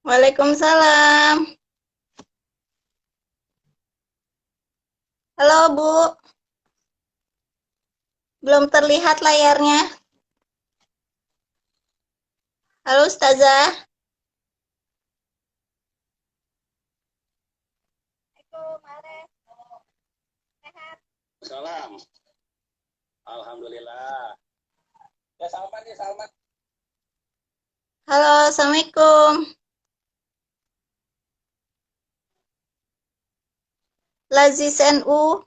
Waalaikumsalam. Halo, Bu. Belum terlihat layarnya. Halo, Ustazah. Salam. Alhamdulillah. Ya Salman nih Salman. Halo, Assalamualaikum. Lazis NU.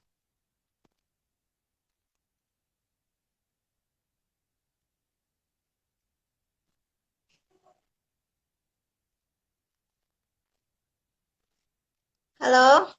Halo.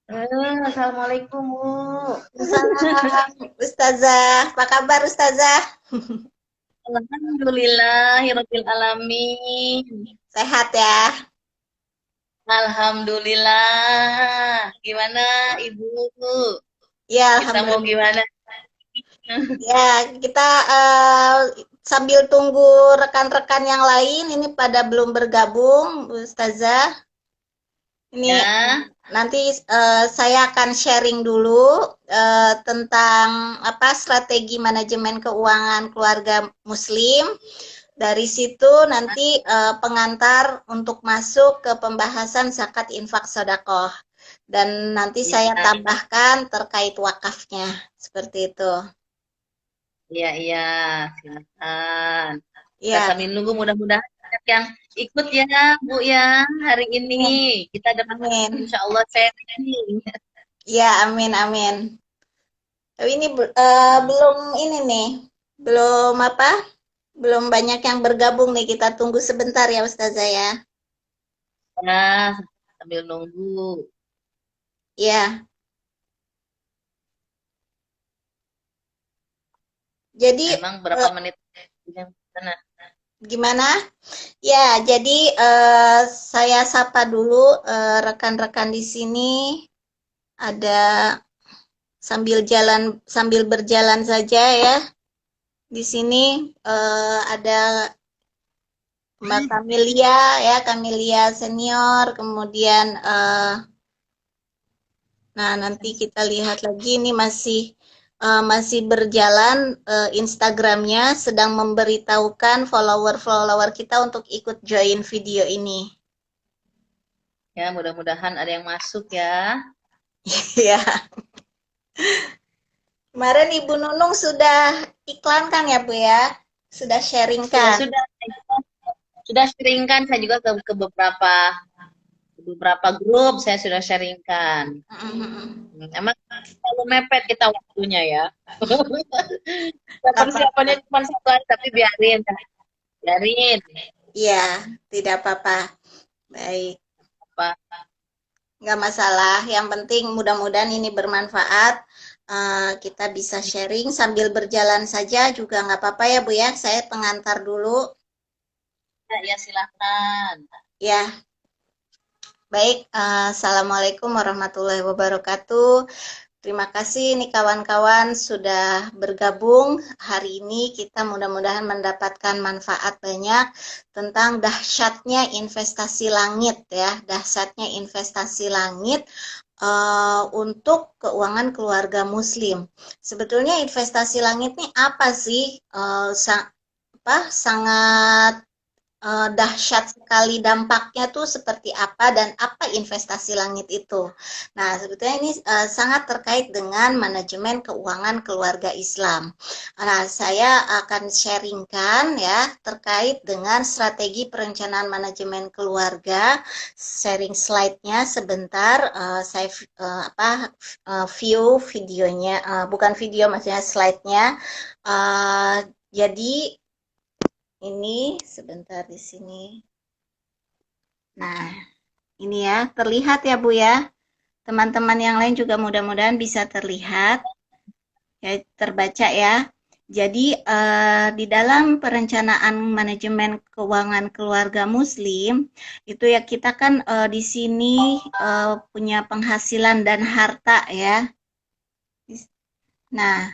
Assalamualaikum Bu. Salam, Ustazah. Apa kabar, Ustazah? Alhamdulillahirabbil alamin. Sehat ya? Alhamdulillah. Gimana Ibu? Ya, Kita mau Alhamdulillah. gimana? Ya, kita sambil tunggu rekan-rekan yang lain. Ini pada belum bergabung, Ustazah. Ini Ya, nanti saya akan sharing dulu tentang apa strategi manajemen keuangan keluarga Muslim. Dari situ nanti pengantar untuk masuk ke pembahasan zakat infak sodakoh. Dan nanti saya iya, tambahkan terkait wakafnya. Seperti itu. iya, iya. Silakan. Kita Ya, sambil nunggu mudah-mudahan banyak yang ikut ya Bu ya hari ini. amin. Kita dapat Amin. insya Allah sharing. Ya, amin, amin. Tapi ini belum ini nih. Belum apa? Belum banyak yang bergabung nih, kita tunggu sebentar ya Ustazah ya. Ya, sambil nunggu. Ya, jadi Emang berapa menit yang sana? gimana? Ya, jadi saya sapa dulu rekan-rekan di sini. Ada sambil berjalan saja ya. Di sini ada Mbak Kamilia ya, Kamilia senior, kemudian nah, nanti kita lihat lagi ini masih berjalan Instagramnya sedang memberitahukan follower-follower kita untuk ikut join video ini. Ya, mudah-mudahan ada yang masuk ya. Ya, kemarin Ibu Nunung sudah iklankan ya Bu ya, sudah Sudah, sharingkan. sudah. Sudah sharingkan saya juga ke beberapa grup saya sudah sharingkan. Emang selalu mepet kita waktunya ya. Nggak apa-apa. Persiapannya cuma satu hari tapi biarin, biarin. Iya, tidak apa-apa. Baik, Apa? nggak masalah. Yang penting mudah-mudahan ini bermanfaat. Kita bisa sharing sambil berjalan saja juga nggak apa-apa ya Bu ya. Saya pengantar dulu. Ya, ya silakan. Ya, baik. Assalamualaikum warahmatullahi wabarakatuh. Terima kasih nih kawan-kawan sudah bergabung. Hari ini kita mudah-mudahan mendapatkan manfaat banyak tentang dahsyatnya investasi langit ya. Dahsyatnya investasi langit untuk keuangan keluarga muslim. Sebetulnya investasi langit ini apa sih? Sangat dahsyat sekali dampaknya tuh seperti apa dan apa investasi langit itu. Nah, sebetulnya ini sangat terkait dengan manajemen keuangan keluarga Islam. Nah, saya akan sharingkan ya terkait dengan strategi perencanaan manajemen keluarga. Sharing slide-nya sebentar. Saya view videonya, bukan video maksudnya slide-nya. Jadi ini sebentar di sini. Nah, Ini ya, terlihat ya Bu ya. Teman-teman yang lain juga mudah-mudahan bisa terlihat. Ya, terbaca ya. Jadi di dalam perencanaan manajemen keuangan keluarga Muslim itu ya kita kan di sini punya penghasilan dan harta ya. Nah,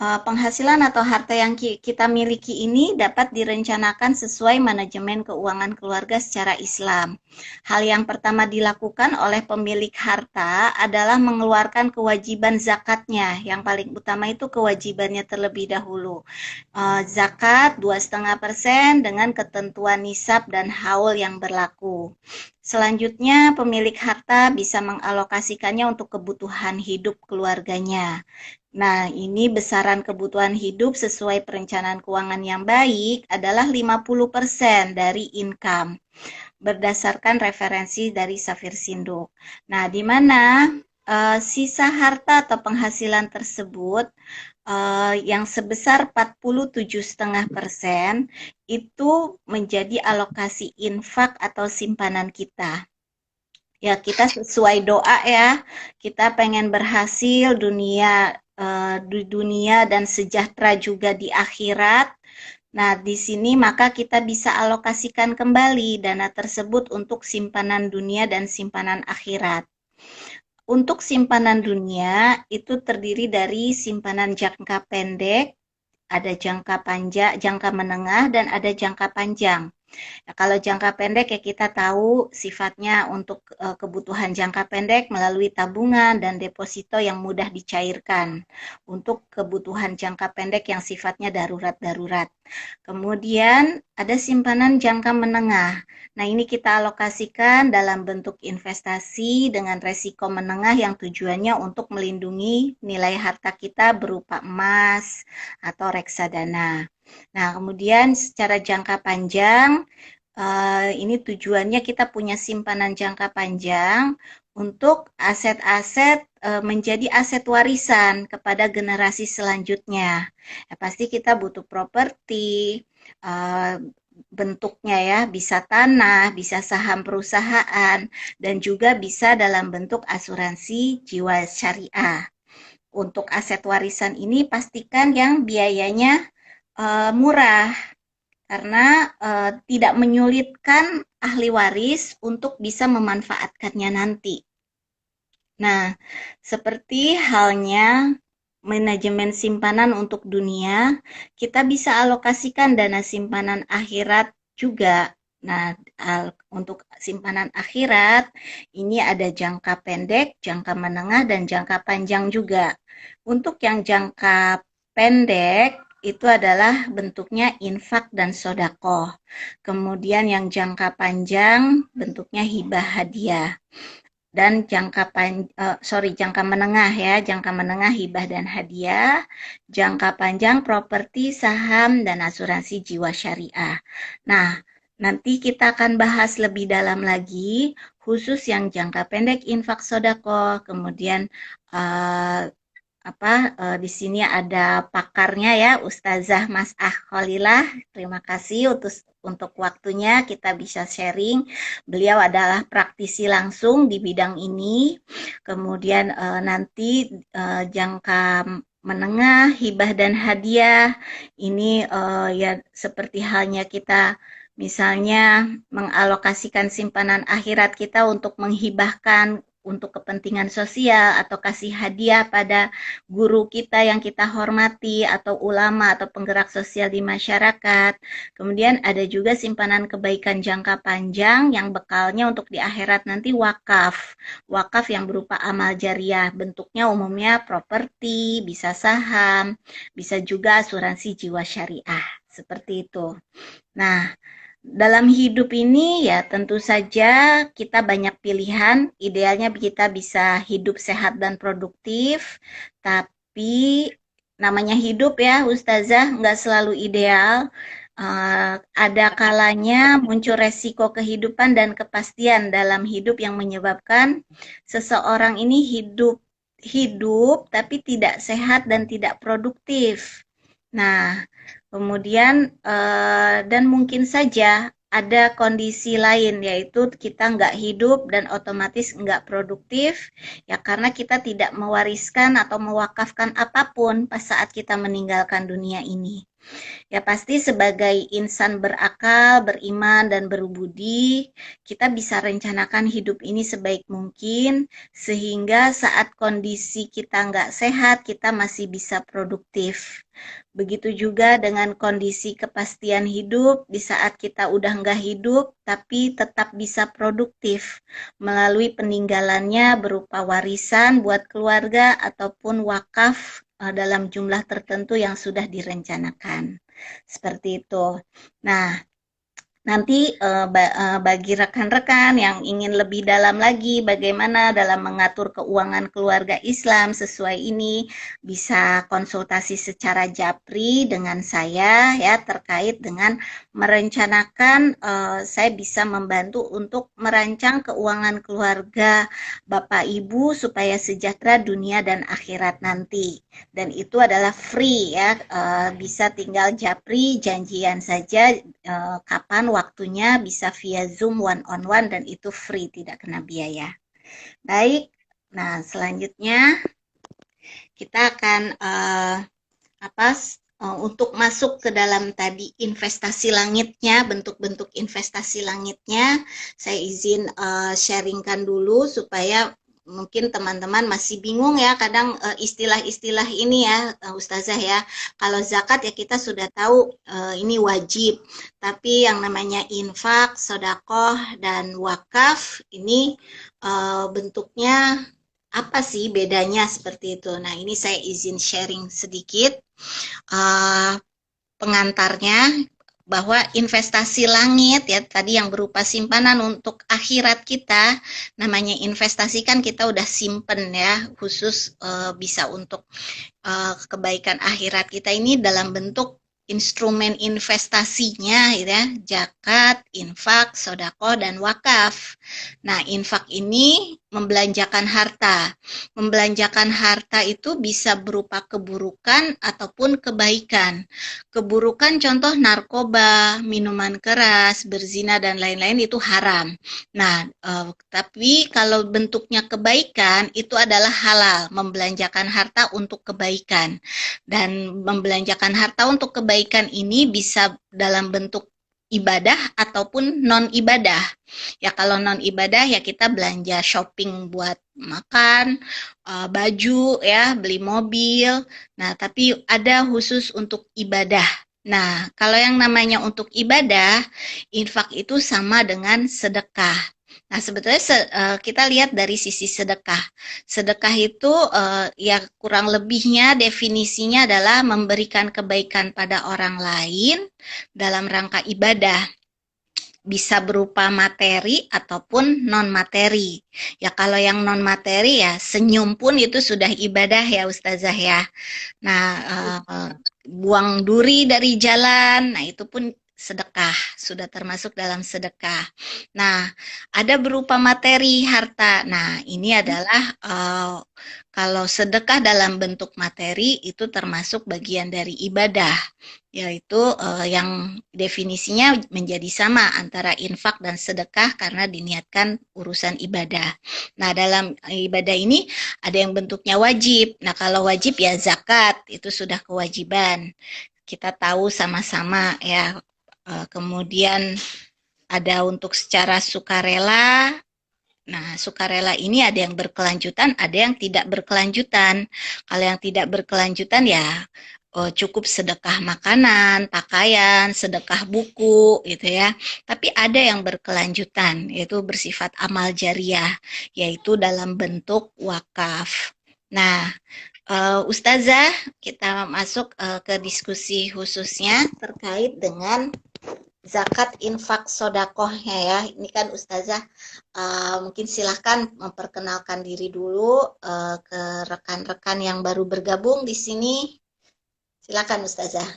penghasilan atau harta yang kita miliki ini dapat direncanakan sesuai manajemen keuangan keluarga secara Islam. Hal yang pertama dilakukan oleh pemilik harta adalah mengeluarkan kewajiban zakatnya. Yang paling utama itu kewajibannya terlebih dahulu. Zakat 2,5% dengan ketentuan nisab dan haul yang berlaku. Selanjutnya, pemilik harta bisa mengalokasikannya untuk kebutuhan hidup keluarganya. Nah, ini besaran kebutuhan hidup sesuai perencanaan keuangan yang baik adalah 50% dari income berdasarkan referensi dari Safir Sinduk. Nah, di mana sisa harta atau penghasilan tersebut yang sebesar 47,5% itu menjadi alokasi infak atau simpanan kita. Ya, kita sesuai doa ya. Kita pengen berhasil di dunia dan sejahtera juga di akhirat. Nah, di sini maka kita bisa alokasikan kembali dana tersebut untuk simpanan dunia dan simpanan akhirat. Untuk simpanan dunia itu terdiri dari simpanan jangka pendek, ada jangka panjang, jangka menengah, dan ada jangka panjang. Nah, kalau jangka pendek ya kita tahu sifatnya untuk kebutuhan jangka pendek melalui tabungan dan deposito yang mudah dicairkan untuk kebutuhan jangka pendek yang sifatnya darurat-darurat. Kemudian ada simpanan jangka menengah. Nah, ini kita alokasikan dalam bentuk investasi dengan resiko menengah yang tujuannya untuk melindungi nilai harta kita berupa emas atau reksadana. Nah, kemudian secara jangka panjang, ini tujuannya kita punya simpanan jangka panjang untuk aset-aset menjadi aset warisan kepada generasi selanjutnya. Ya, pasti kita butuh properti, bentuknya ya, bisa tanah, bisa saham perusahaan, dan juga bisa dalam bentuk asuransi jiwa syariah. Untuk aset warisan ini pastikan yang biayanya murah karena tidak menyulitkan ahli waris untuk bisa memanfaatkannya nanti. Nah, seperti halnya manajemen simpanan untuk dunia, kita bisa alokasikan dana simpanan akhirat juga. Nah, untuk simpanan akhirat ini ada jangka pendek, jangka menengah, dan jangka panjang juga. Untuk yang jangka pendek itu adalah bentuknya infak dan sodakoh. Kemudian yang jangka panjang bentuknya hibah hadiah. Dan jangka menengah ya, jangka menengah hibah dan hadiah, jangka panjang properti, saham, dan asuransi jiwa syariah. Nah, nanti kita akan bahas lebih dalam lagi, khusus yang jangka pendek infak sodakoh, kemudian di sini ada pakarnya ya, Ustazah Mas'ah Khalilah. Terima kasih untuk waktunya kita bisa sharing. Beliau adalah praktisi langsung di bidang ini. Kemudian nanti jangka menengah, hibah dan hadiah ini ya seperti halnya kita misalnya mengalokasikan simpanan akhirat kita untuk menghibahkan untuk kepentingan sosial atau kasih hadiah pada guru kita yang kita hormati atau ulama atau penggerak sosial di masyarakat. Kemudian ada juga simpanan kebaikan jangka panjang yang bekalnya untuk di akhirat nanti wakaf. Wakaf yang berupa amal jariah, bentuknya umumnya properti, bisa saham, bisa juga asuransi jiwa syariah. Seperti itu. Nah, dalam hidup ini ya tentu saja kita banyak pilihan, idealnya kita bisa hidup sehat dan produktif, tapi namanya hidup ya Ustazah nggak selalu ideal, ada kalanya muncul resiko kehidupan dan kepastian dalam hidup yang menyebabkan seseorang ini hidup tapi tidak sehat dan tidak produktif. Nah, kemudian dan mungkin saja ada kondisi lain, yaitu kita nggak hidup dan otomatis nggak produktif, ya karena kita tidak mewariskan atau mewakafkan apapun pas saat kita meninggalkan dunia ini. Ya pasti sebagai insan berakal, beriman, dan berbudi, kita bisa rencanakan hidup ini sebaik mungkin, sehingga saat kondisi kita nggak sehat, kita masih bisa produktif. Begitu juga dengan kondisi kepastian hidup, di saat kita udah nggak hidup, tapi tetap bisa produktif melalui peninggalannya berupa warisan buat keluarga ataupun wakaf dalam jumlah tertentu yang sudah direncanakan. Seperti itu. Nah, nanti bagi rekan-rekan yang ingin lebih dalam lagi bagaimana dalam mengatur keuangan keluarga Islam sesuai ini, bisa konsultasi secara japri dengan saya ya terkait dengan merencanakan, saya bisa membantu untuk merancang keuangan keluarga Bapak Ibu supaya sejahtera dunia dan akhirat nanti. Dan itu adalah free ya, bisa tinggal japri janjian saja kapan waktunya, bisa via Zoom one on one dan itu free, tidak kena biaya. Baik, nah selanjutnya kita akan untuk masuk ke dalam tadi investasi langitnya, bentuk-bentuk investasi langitnya, saya izin sharingkan dulu supaya mungkin teman-teman masih bingung ya kadang istilah-istilah ini ya Ustazah ya. Kalau zakat ya kita sudah tahu ini wajib, tapi yang namanya infak, sodakoh, dan wakaf ini bentuknya apa sih bedanya seperti itu. Nah ini saya izin sharing sedikit pengantarnya, bahwa investasi langit ya tadi yang berupa simpanan untuk akhirat kita, namanya investasi kan kita udah simpen ya, khusus bisa untuk kebaikan akhirat kita ini dalam bentuk instrumen investasinya gitu ya, zakat, infak, sodako, dan wakaf. Nah, infak ini membelanjakan harta. Membelanjakan harta itu bisa berupa keburukan ataupun kebaikan. Keburukan contoh narkoba, minuman keras, berzina, dan lain-lain itu haram. Nah, tapi kalau bentuknya kebaikan itu adalah halal, membelanjakan harta untuk kebaikan. Dan membelanjakan harta untuk kebaikan ini bisa dalam bentuk ibadah ataupun non ibadah. Ya kalau non ibadah ya kita belanja shopping buat makan, baju ya, beli mobil. Nah, tapi ada khusus untuk ibadah. Nah, kalau yang namanya untuk ibadah, infak itu sama dengan sedekah. Nah, sebetulnya kita lihat dari sisi sedekah. Sedekah itu ya kurang lebihnya definisinya adalah memberikan kebaikan pada orang lain dalam rangka ibadah. Bisa berupa materi ataupun non materi. Ya kalau yang non materi ya senyum pun itu sudah ibadah ya Ustazah ya. Nah, buang duri dari jalan, nah itu pun sedekah, sudah termasuk dalam sedekah. Nah, ada berupa materi harta. Nah, ini adalah kalau sedekah dalam bentuk materi itu termasuk bagian dari ibadah, yaitu yang definisinya menjadi sama antara infak dan sedekah karena diniatkan urusan ibadah. Nah, dalam ibadah ini ada yang bentuknya wajib. Nah, kalau wajib ya zakat, itu sudah kewajiban. Kita tahu sama-sama ya. Kemudian ada untuk secara sukarela. Nah, sukarela ini ada yang berkelanjutan, ada yang tidak berkelanjutan. Kalau yang tidak berkelanjutan ya cukup sedekah makanan, pakaian, sedekah buku gitu ya. Tapi ada yang berkelanjutan, yaitu bersifat amal jariah, yaitu dalam bentuk wakaf. Nah, Ustazah, kita masuk ke diskusi khususnya terkait dengan zakat, infak, sodakohnya ya. Ini kan Ustazah mungkin silahkan memperkenalkan diri dulu ke rekan-rekan yang baru bergabung di sini. Silakan Ustazah.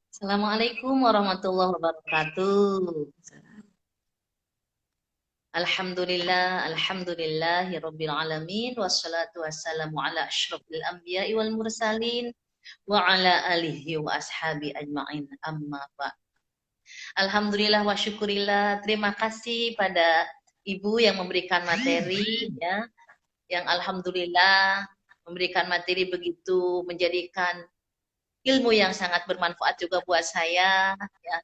Assalamualaikum warahmatullahi wabarakatuh. Alhamdulillahi rabbil alamin, wassalatu wassalamu ala asyrafil anbiya'i wal mursalin wa ala alihi wa ashabi ajma'in, amma ba'd. Alhamdulillah wa syukurillah. Terima kasih pada Ibu yang memberikan materi ya, yang alhamdulillah memberikan materi begitu menjadikan ilmu yang sangat bermanfaat juga buat saya ya.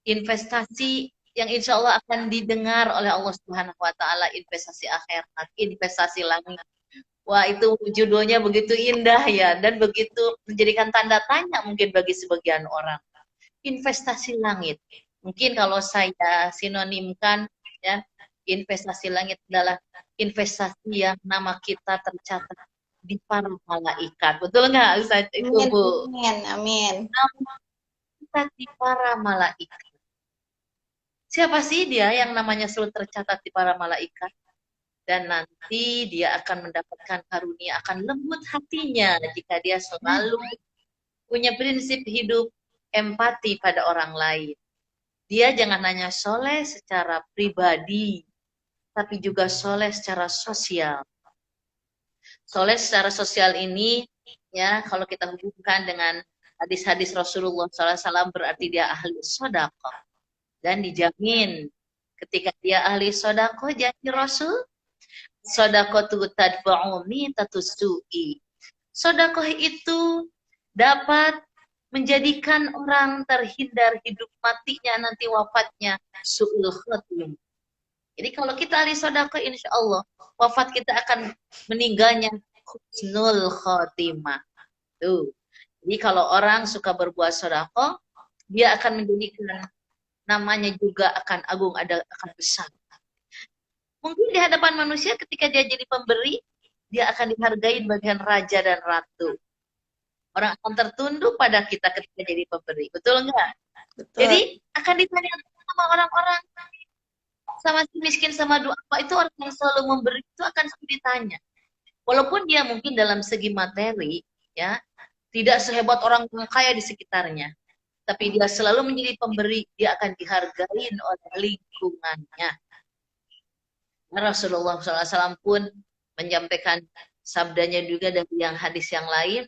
Investasi yang insya Allah akan didengar oleh Allah Subhanahu wa taala, investasi akhirat, investasi langit. Wah, itu judulnya begitu indah ya, dan begitu menjadikan tanda tanya mungkin bagi sebagian orang. Investasi langit. Mungkin kalau saya sinonimkan ya, investasi langit adalah investasi yang nama kita tercatat di para malaikat. Betul nggak Ustaz itu, Amin, Bu? amin, amin. Nama kita di para malaikat. Siapa sih dia yang namanya selalu tercatat di para malaikat? Dan nanti dia akan mendapatkan karunia, akan lembut hatinya jika dia selalu punya prinsip hidup empati pada orang lain. Dia jangan hanya soleh secara pribadi, tapi juga soleh secara sosial. Soleh secara sosial ini, ya kalau kita hubungkan dengan hadis-hadis Rasulullah SAW berarti dia ahli sodaqah. Dan dijamin ketika dia ahli sodaqah, janji Rasul, sodakotu tadfa'u mitatus su'i. Sodakoh itu dapat menjadikan orang terhindar hidup matinya, nanti wafatnya su'ul khotim. Jadi kalau kita ahli sodakoh, insya Allah wafat kita akan meninggalnya husnul khotimah. Tuh. Jadi kalau orang suka berbuat sodakoh, dia akan menjadikan namanya juga akan agung, akan besar. Mungkin di hadapan manusia ketika dia jadi pemberi, dia akan dihargai bagian raja dan ratu. Orang akan tertunduk pada kita ketika jadi pemberi. Betul enggak? Betul. Jadi akan ditanya sama orang-orang, sama si miskin sama doa, itu orang yang selalu memberi itu akan selalu ditanya. Walaupun dia mungkin dalam segi materi, ya, tidak sehebat orang yang kaya di sekitarnya. Tapi dia selalu menjadi pemberi, dia akan dihargai oleh lingkungannya. Rasulullah SAW pun menyampaikan sabdanya juga dari yang hadis yang lain,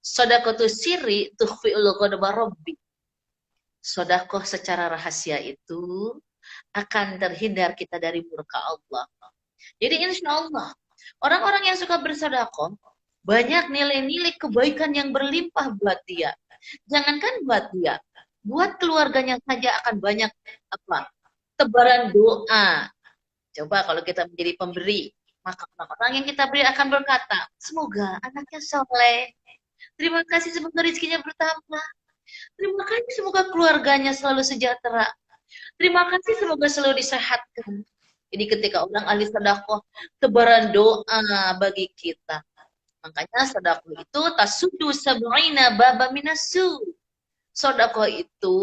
sodakotu siri tukhfi'ul ghadaba rabbi. Sodakoh secara rahasia itu akan terhindar kita dari murka Allah. Jadi insya Allah orang-orang yang suka bersodakoh banyak nilai-nilai kebaikan yang berlimpah buat dia. Jangankan buat dia, buat keluarganya saja akan banyak apa? Tebaran doa. Coba kalau kita menjadi pemberi, maka orang yang kita beri akan berkata, semoga anaknya soleh. Terima kasih, semoga rezekinya bertambah. Terima kasih, semoga keluarganya selalu sejahtera. Terima kasih, semoga selalu disehatkan. Jadi ketika orang ahli sedekah, tebaran doa bagi kita. Makanya sedekah itu tasudu sab'ina baba minasu. Sedekah itu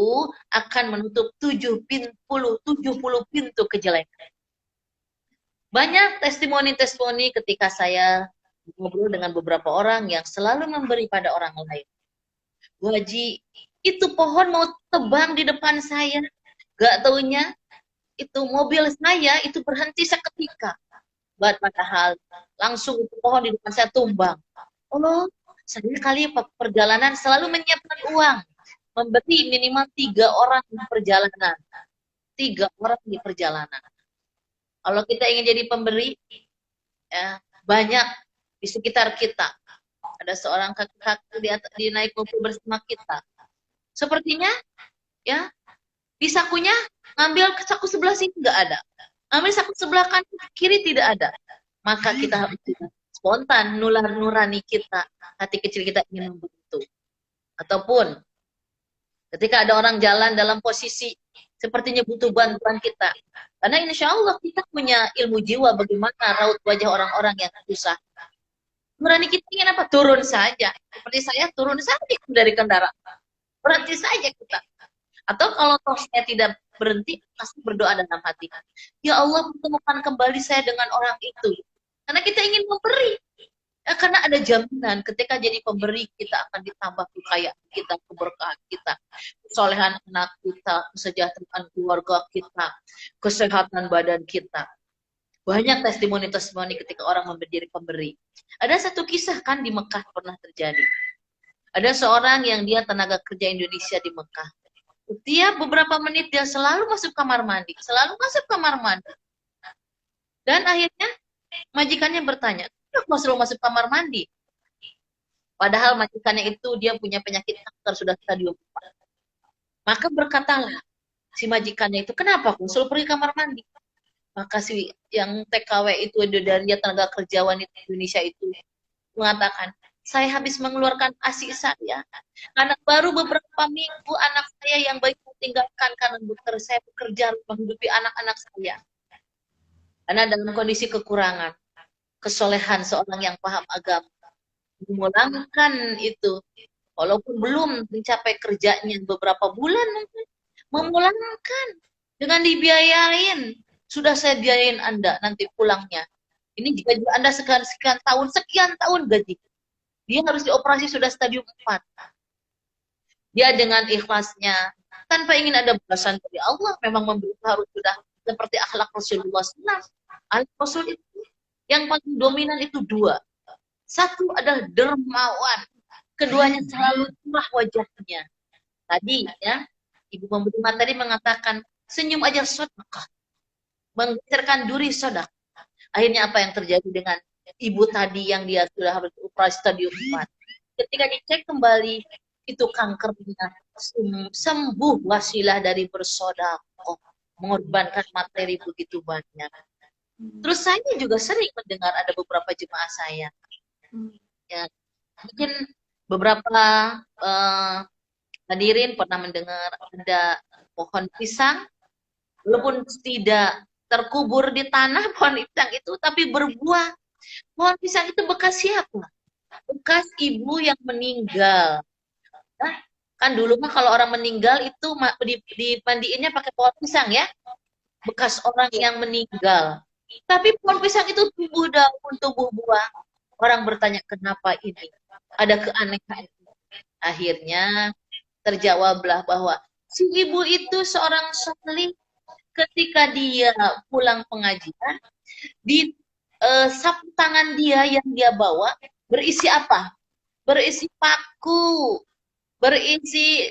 akan menutup 70 pintu kejelekan. Banyak testimoni-testimoni ketika saya ngobrol dengan beberapa orang yang selalu memberi pada orang lain. Bu Haji, itu pohon mau tebang di depan saya. Gak taunya, itu mobil saya itu berhenti seketika. Padahal langsung itu pohon di depan saya tumbang. Oh, saya kali perjalanan selalu menyiapkan uang. Memberi minimal 3 orang di perjalanan. 3 orang di perjalanan. Kalau kita ingin jadi pemberi, ya, banyak di sekitar kita. Ada seorang kakak-kakak di naik mobil bersama kita. Sepertinya, ya, di sakunya ngambil saku sebelah sini nggak ada. Ngambil saku sebelah kanan kiri tidak ada. Maka kita harus spontan nular nurani kita, hati kecil kita ingin membantu. Ataupun ketika ada orang jalan dalam posisi sepertinya butuh bantuan kita. Karena insya Allah kita punya ilmu jiwa bagaimana raut wajah orang-orang yang susah. Nurani kita ingin apa? Turun saja. Seperti saya turun saja dari kendaraan. Berhenti saja kita. Atau kalau saya tidak berhenti, pasti berdoa dalam hati. Ya Allah, pertemukan kembali saya dengan orang itu. Karena kita ingin memberi. Ya, karena ada jaminan ketika jadi pemberi kita akan ditambah kekayaan kita, keberkahan kita, kesolehan anak kita, kesejahteraan keluarga kita, kesehatan badan kita. Banyak testimoni-testimoni ketika orang menjadi pemberi. Ada satu kisah kan di Mekah pernah terjadi. Ada seorang yang dia tenaga kerja Indonesia di Mekah. Setiap beberapa menit dia selalu masuk kamar mandi, selalu masuk kamar mandi. Dan akhirnya majikannya bertanya, kenapa selalu masuk kamar mandi? Padahal majikannya itu dia punya penyakit kanker sudah stadium 4. Maka berkatalah si majikannya itu, kenapa aku selalu pergi kamar mandi? Maka si yang TKW itu dari tenaga kerja wanita Indonesia itu mengatakan, saya habis mengeluarkan ASI saya. Karena baru beberapa minggu anak saya yang baik tinggalkan karena saya bekerja menghidupi anak-anak saya. Karena dalam kondisi kekurangan, kesolehan seorang yang paham agama, memulangkan itu, walaupun belum mencapai kerjanya beberapa bulan mungkin, memulangkan dengan dibiayain. Sudah saya biayain Anda nanti pulangnya. Ini jika Anda sekian tahun gaji. Dia harus dioperasi sudah stadium 4. Dia dengan ikhlasnya, tanpa ingin ada balasan dari Allah, memang memberi harus sudah seperti akhlak Rasulullah SAW. Rasul itu yang paling dominan itu 2. Satu adalah dermawan, keduanya selalu cerah wajahnya. Tadi ya, Ibu Pemberi tadi mengatakan senyum aja sedekah, menggeserkan duri sedekah. Akhirnya apa yang terjadi dengan ibu tadi yang dia sudah harus operasi stadium 4? Ketika dicek kembali itu kankernya sembuh wasilah dari bersedekah, mengorbankan materi begitu banyak. Terus saya juga sering mendengar ada beberapa jemaah saya, ya mungkin beberapa hadirin pernah mendengar ada pohon pisang, walaupun tidak terkubur di tanah pohon pisang itu, tapi berbuah. Pohon pisang itu bekas siapa? Bekas ibu yang meninggal. Nah, kan dulu mah kalau orang meninggal itu dimandiinnya pakai pohon pisang ya, bekas orang yang meninggal. Tapi pohon pisang itu tumbuh daun, tumbuh buah. Orang bertanya kenapa ini? Ada keanehan. Akhirnya terjawablah bahwa si ibu itu seorang salih. Ketika dia pulang pengajian, di sapu tangan dia yang dia bawa berisi apa? Berisi paku, berisi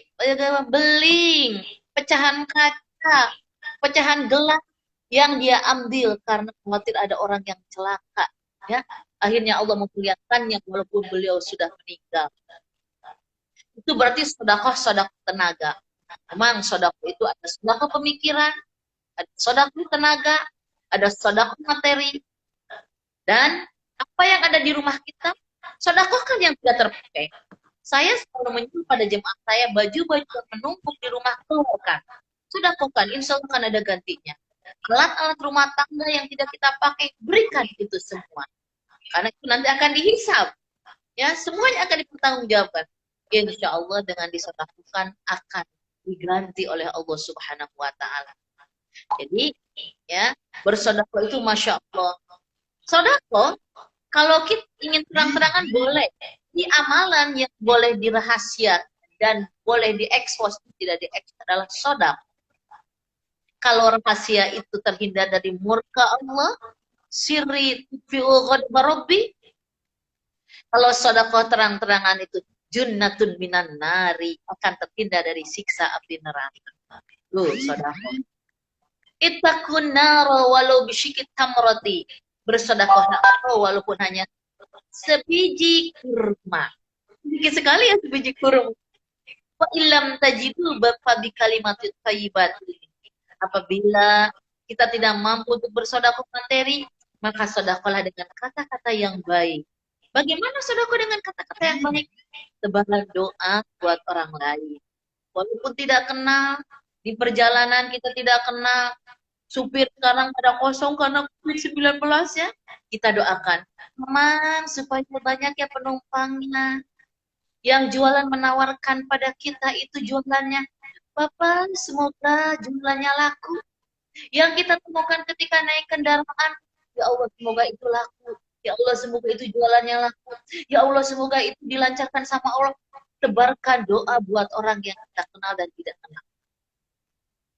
beling, pecahan kaca, pecahan gelas yang dia ambil karena khawatir ada orang yang celaka. Ya, akhirnya Allah memuliakannya walaupun beliau sudah meninggal. Itu berarti sedekah tenaga. Memang sedekah itu ada sedekah pemikiran, ada sedekah tenaga, ada sedekah materi, dan apa yang ada di rumah kita, sedekahkan yang tidak terpakai. Saya selalu menyuruh pada jemaah saya, baju-baju yang menumpuk di rumah keluarkan, sedekahkan, insya Allah akan ada gantinya. Alat-alat rumah tangga yang tidak kita pakai, berikan itu semua, karena itu nanti akan dihisab, ya semuanya akan dipertanggungjawabkan. Insya Allah dengan disedekahkan akan diganti oleh Allah Subhanahu Wa Taala. Jadi ya bersedekah itu masya Allah. Sedekah kalau kita ingin terang-terangan boleh, di amalan yang boleh dirahasiakan dan boleh diekspos tidak diekspos adalah sedekah. Kalau rahasia itu terhindar dari murka Allah, sirri fi'u ghadabarabi. Kalau sedekah terang-terangan itu junnatun minan nari, akan terhindar dari siksa api neraka. Tuh sedekah. Ittaqun nara walau bisyikit tamrati. Bersedekahlah walaupun hanya sebiji kurma. Sedikit sekali ya sebiji kurma. Wa illam tajidu fa bi kalimatit thayyibatin. Apabila kita tidak mampu untuk bersedekah materi, maka sedekahlah dengan kata-kata yang baik. Bagaimana sedekah dengan kata-kata yang baik? Tebarlah doa buat orang lain. Walaupun tidak kenal, di perjalanan kita tidak kenal, supir sekarang pada kosong karena COVID-19 ya, kita doakan, Mang, supaya banyak ya penumpangnya. Yang jualan menawarkan pada kita itu jualannya, Bapak, semoga jumlahnya laku. Yang kita temukan ketika naik kendaraan, ya Allah semoga itu laku. Ya Allah semoga itu jualannya laku. Ya Allah semoga itu dilancarkan sama Allah. Tebarkan doa buat orang yang kita kenal dan tidak kenal.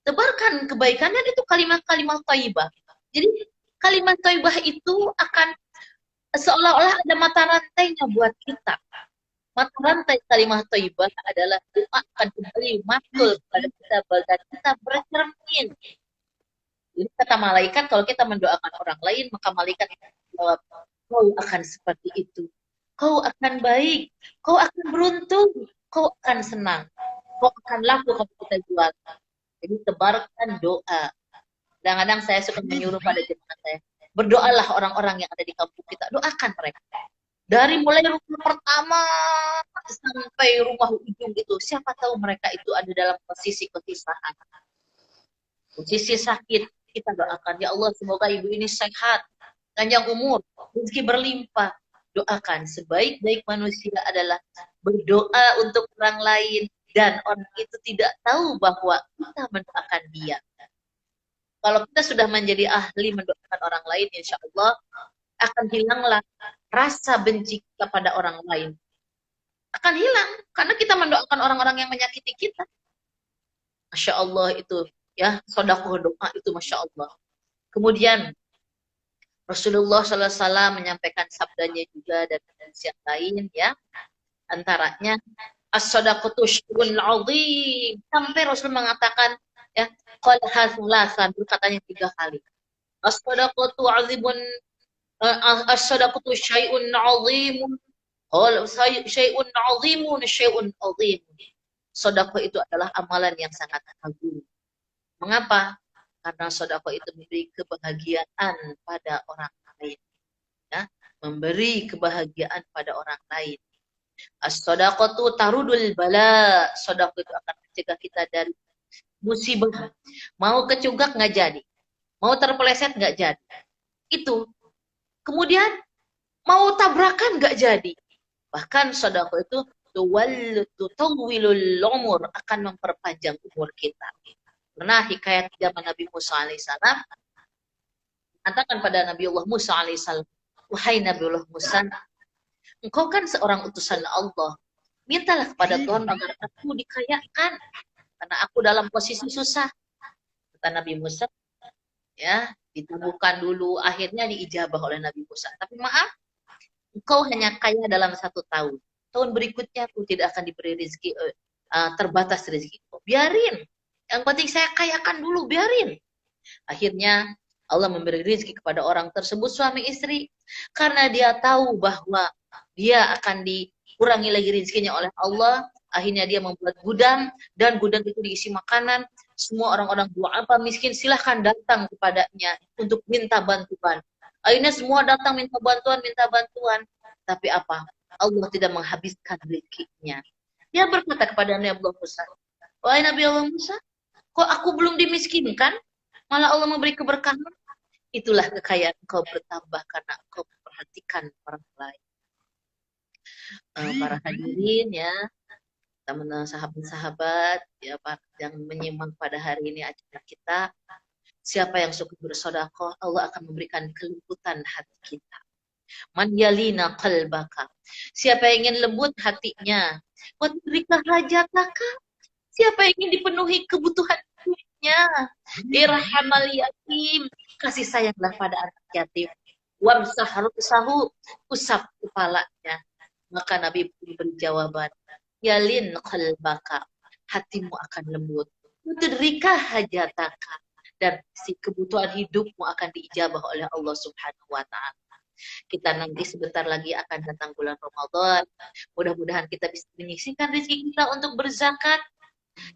Tebarkan kebaikannya itu kalimat-kalimat thayyibah. Jadi kalimat thayyibah itu akan seolah-olah ada mata rantainya buat kita. Maka rantai kalimat thayyibah adalah doa akan kembali matul kepada kita dan kita bercermin. Jadi kata malaikat, kalau kita mendoakan orang lain, maka malaikat menjawab, kau akan seperti itu. Kau akan baik, kau akan beruntung, kau akan senang, kau akan laku kalau kita jual. Jadi tebarkan doa. Kadang-kadang saya suka menyuruh pada jemaah saya, berdoalah orang-orang yang ada di kampung kita, doakan mereka. Dari mulai rumah pertama sampai rumah ujung itu, siapa tahu mereka itu ada dalam posisi kesisahan, posisi sakit. Kita doakan, ya Allah semoga ibu ini sehat, panjang umur, rezeki berlimpah. Doakan, sebaik-baik manusia adalah berdoa untuk orang lain dan orang itu tidak tahu bahwa kita mendoakan dia. Kalau kita sudah menjadi ahli mendoakan orang lain, insya Allah akan hilanglah rasa benci kita pada orang lain. Akan hilang, karena kita mendoakan orang-orang yang menyakiti kita. Masya Allah itu, ya, sedekah doa itu Masya Allah. Kemudian, Rasulullah SAW menyampaikan sabdanya juga dan yang lain, ya. Antaranya, as-sadaqatu syai'un 'azim. Sampai Rasul mengatakan, ya, qala hasan berkatanya 3 kali. As-sadaqatu 'azimun, as-sadaqatu syai'un 'azimun. Qala syai'un 'azimun, syai'un 'azim. Sedekah itu adalah amalan yang sangat agung. Mengapa? Karena sedekah itu memberi kebahagiaan pada orang lain. Ya, memberi kebahagiaan pada orang lain. As-shadaqatu tarudul bala. Sedekah itu akan mencegah kita dari musibah. Mau kecugak nggak jadi. Mau terpeleset nggak jadi. Itu. Kemudian mau tabrakan nggak jadi. Bahkan sedekah itu tutawwilul umur, akan memperpanjang umur kita. Pernah hikayat zaman Nabi Musa alaihissalam, katakan pada Nabi Allah Musa alaihissalam, wahai Nabi Allah Musa, engkau kan seorang utusan Allah, mintalah kepada Tuhan agar aku dikayakan, karena aku dalam posisi susah. Kata Nabi Musa, ya, ditemukan dulu, akhirnya diijabah oleh Nabi Musa. Tapi maaf, engkau hanya kaya dalam 1 tahun. Tahun berikutnya aku tidak akan diberi rezeki, terbatas rezeki. Biarin. Yang penting saya kayakan dulu, biarin. Akhirnya Allah memberi rezeki kepada orang tersebut, suami istri. Karena dia tahu bahwa dia akan dikurangi lagi rezekinya oleh Allah. Akhirnya dia membuat gudang, dan gudang itu diisi makanan. Semua orang-orang du'afa miskin silahkan datang kepadanya untuk minta bantuan. Akhirnya semua datang minta bantuan. Tapi apa? Allah tidak menghabiskan rezekinya. Dia berkata kepada Nabi Allah Musa, wahai Nabi Allah Musa, kok aku belum dimiskinkan? Malah Allah memberi keberkahan. Itulah kekayaan engkau bertambah karena engkau memperhatikan orang lain. Para hadirin, ya, teman-teman sahabat-sahabat, ya, yang menyimak pada hari ini acara kita, siapa yang suka bersedekah, Allah akan memberikan kelembutan hati kita. Man yalina qalbaka. Siapa yang ingin lembut hatinya, wa tudrika hajataka. Siapa yang ingin dipenuhi kebutuhan hidupnya, irhamal yatim, kasih sayanglah pada anak yatim. Wamsah rusahu, usap kepalanya. Maka Nabi pun berjawaban, yalin qalbaka, hatimu akan lembut. Tudrika hajataka, dan si kebutuhan hidupmu akan diijabah oleh Allah Subhanahu wa taala. Kita nanti sebentar lagi akan datang bulan Ramadan. Mudah-mudahan kita bisa menyisihkan rezeki kita untuk berzakat,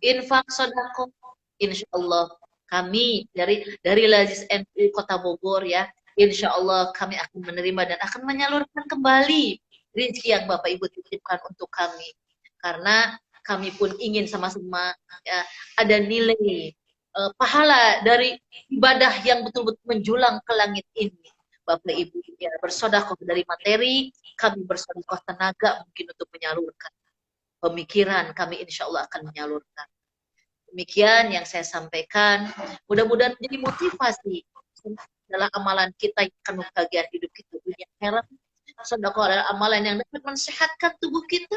infak, sedekah. Insya Allah kami dari Lazis NU Kota Bogor, ya, insya Allah kami akan menerima dan akan menyalurkan kembali rezeki yang Bapak Ibu titipkan untuk kami. Karena kami pun ingin sama-sama, ya, ada nilai pahala dari ibadah yang betul-betul menjulang ke langit ini. Bapak Ibu, ya, bersedekah dari materi, kami bersedekah tenaga mungkin untuk menyalurkan. Pemikiran kami insya Allah akan menyalurkan. Demikian yang saya sampaikan. Mudah-mudahan menjadi motivasi. Adalah amalan kita yang akan membahagiakan hidup kita dunia akhirat. Sedekah adalah amalan yang dapat mensehatkan tubuh kita.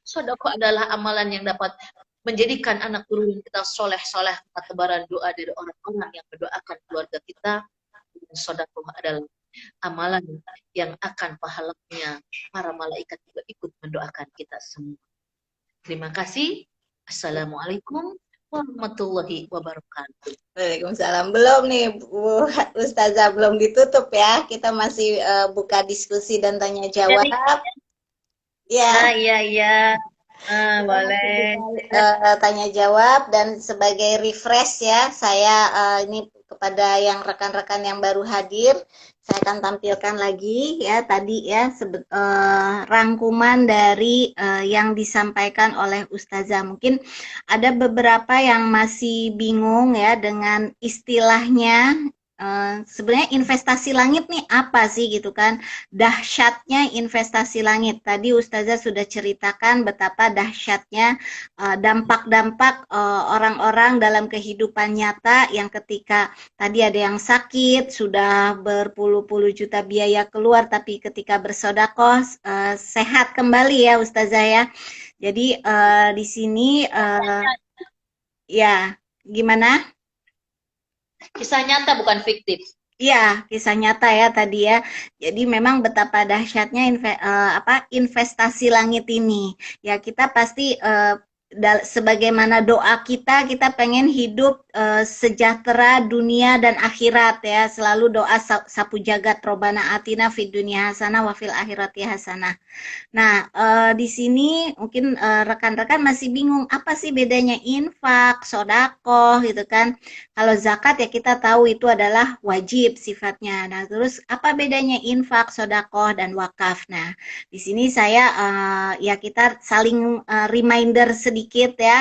Sedekah adalah amalan yang dapat menjadikan anak turun kita soleh-soleh, tebaran doa dari orang-orang yang mendoakan keluarga kita. Sedekah adalah amalan yang akan pahalanya para malaikat juga ikut mendoakan kita semua. Terima kasih. Assalamualaikum warahmatullahi wabarakatuh. Waalaikumsalam. Belum nih, Bu Ustazah, belum ditutup ya. Kita masih buka diskusi dan tanya jawab. Ya, Iya, iya. kita masih Boleh. buka tanya jawab dan sebagai refresh ya, saya ini kepada yang rekan-rekan yang baru hadir, saya akan tampilkan lagi ya tadi ya rangkuman dari yang disampaikan oleh Ustazah. Mungkin ada beberapa yang masih bingung ya dengan istilahnya. Sebenarnya investasi langit nih apa sih gitu kan? Dahsyatnya investasi langit. Tadi Ustazah sudah ceritakan betapa dahsyatnya dampak-dampak orang-orang dalam kehidupan nyata yang ketika tadi ada yang sakit, sudah berpuluh-puluh juta biaya keluar, tapi ketika bersodakoh sehat kembali ya Ustazah ya. Jadi di sini ya gimana? Kisah nyata bukan fiktif. Iya, kisah nyata ya tadi ya. Jadi memang betapa dahsyatnya investasi langit ini. Ya kita pasti sebagaimana doa kita pengen hidup sejahtera dunia dan akhirat ya. Selalu doa sapu jagat, Robana atina fid dunya hasanah wa fil akhirati hasanah. Nah, di sini mungkin rekan-rekan masih bingung apa sih bedanya infak, sodakoh gitu kan. Kalau zakat ya kita tahu itu adalah wajib sifatnya. Nah, terus apa bedanya infak, sodakoh, dan wakaf? Nah, di sini saya ya kita saling reminder sedikit ya,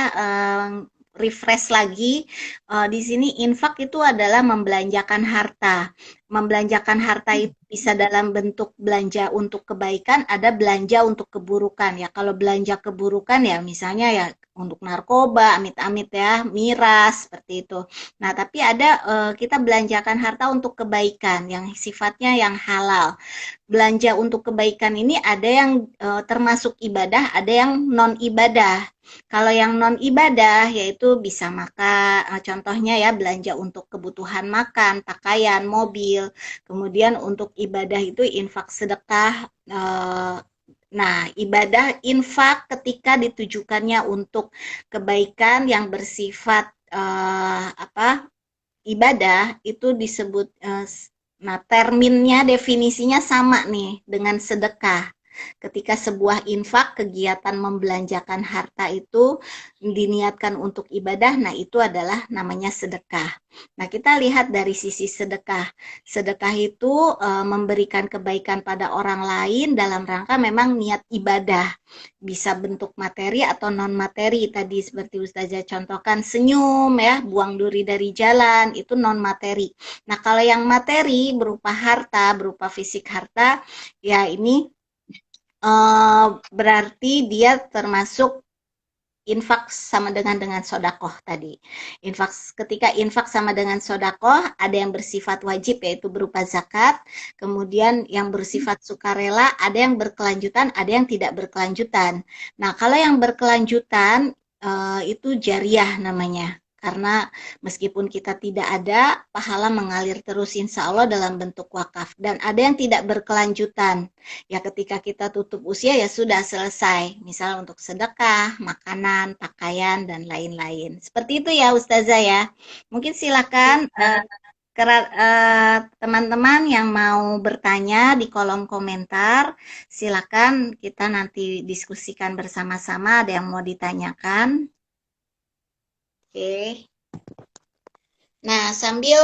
refresh lagi. Di sini infak itu adalah membelanjakan harta. Membelanjakan harta itu bisa dalam bentuk belanja untuk kebaikan, ada belanja untuk keburukan ya. Kalau belanja keburukan ya misalnya ya untuk narkoba, amit-amit ya, miras seperti itu. Nah, tapi ada kita belanjakan harta untuk kebaikan yang sifatnya yang halal. Belanja untuk kebaikan ini ada yang termasuk ibadah, ada yang non ibadah. Kalau yang non ibadah yaitu bisa contohnya ya belanja untuk kebutuhan makan, pakaian, mobil. Kemudian untuk ibadah itu infak sedekah. Nah, ibadah infak ketika ditujukannya untuk kebaikan yang bersifat ibadah itu disebut nah terminnya definisinya sama nih dengan sedekah. Ketika sebuah infak kegiatan membelanjakan harta itu diniatkan untuk ibadah, nah itu adalah namanya sedekah. Nah, kita lihat dari sisi sedekah. Sedekah itu memberikan kebaikan pada orang lain dalam rangka memang niat ibadah. Bisa bentuk materi atau non materi tadi seperti Ustazah contohkan senyum ya, buang duri dari jalan itu non materi. Nah, kalau yang materi berupa harta, berupa fisik harta, ya ini berarti dia termasuk infak sama dengan sodakoh tadi. Ketika infak sama dengan sodakoh, ada yang bersifat wajib yaitu berupa zakat, kemudian yang bersifat sukarela, ada yang berkelanjutan, ada yang tidak berkelanjutan. Nah, kalau yang berkelanjutan itu jariah namanya. Karena meskipun kita tidak ada, pahala mengalir terus insya Allah dalam bentuk wakaf. Dan ada yang tidak berkelanjutan. Ya ketika kita tutup usia ya sudah selesai. Misal untuk sedekah, makanan, pakaian, dan lain-lain. Seperti itu ya Ustazah ya. Mungkin silakan teman-teman yang mau bertanya di kolom komentar. Silakan kita nanti diskusikan bersama-sama. Ada yang mau ditanyakan? Oke. Nah, sambil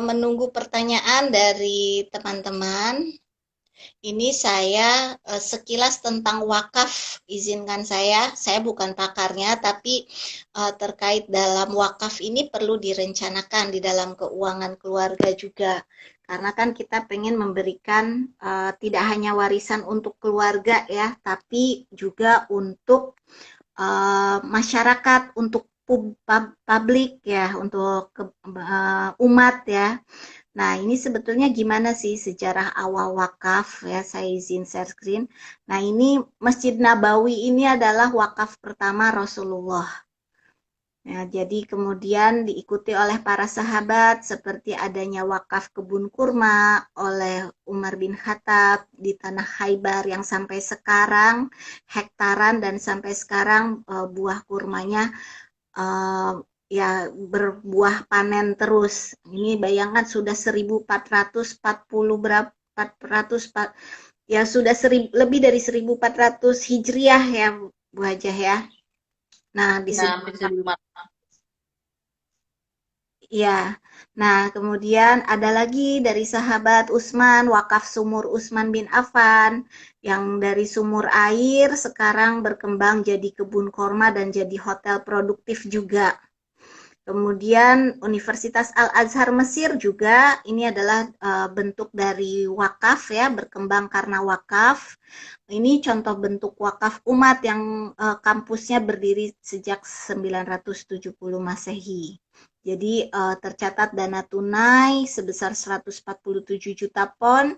menunggu pertanyaan dari teman-teman, ini saya sekilas tentang wakaf, izinkan saya bukan pakarnya, tapi terkait dalam wakaf ini perlu direncanakan di dalam keuangan keluarga juga. Karena kan kita pengen memberikan tidak hanya warisan untuk keluarga ya, tapi juga untuk masyarakat, untuk publik ya, untuk umat ya. Nah, ini sebetulnya gimana sih sejarah awal wakaf ya, saya izin share screen. Nah, ini Masjid Nabawi ini adalah wakaf pertama Rasulullah. Ya, jadi kemudian diikuti oleh para sahabat seperti adanya wakaf kebun kurma oleh Umar bin Khattab di tanah Khaybar yang sampai sekarang hektaran dan sampai sekarang buah kurmanya uh, ya berbuah panen terus. Ini bayangkan sudah 1440 berapa 400 ya sudah lebih dari 1400 Hijriah ya Bu Hajah ya. Nah, Ya, hampir 1.500. ya, nah kemudian ada lagi dari sahabat Utsman, wakaf sumur Utsman bin Affan, yang dari sumur air sekarang berkembang jadi kebun korma dan jadi hotel produktif juga. Kemudian Universitas Al-Azhar Mesir juga ini adalah bentuk dari wakaf ya, berkembang karena wakaf. Ini contoh bentuk wakaf umat yang kampusnya berdiri sejak 970 Masehi. Jadi tercatat dana tunai sebesar 147 juta pon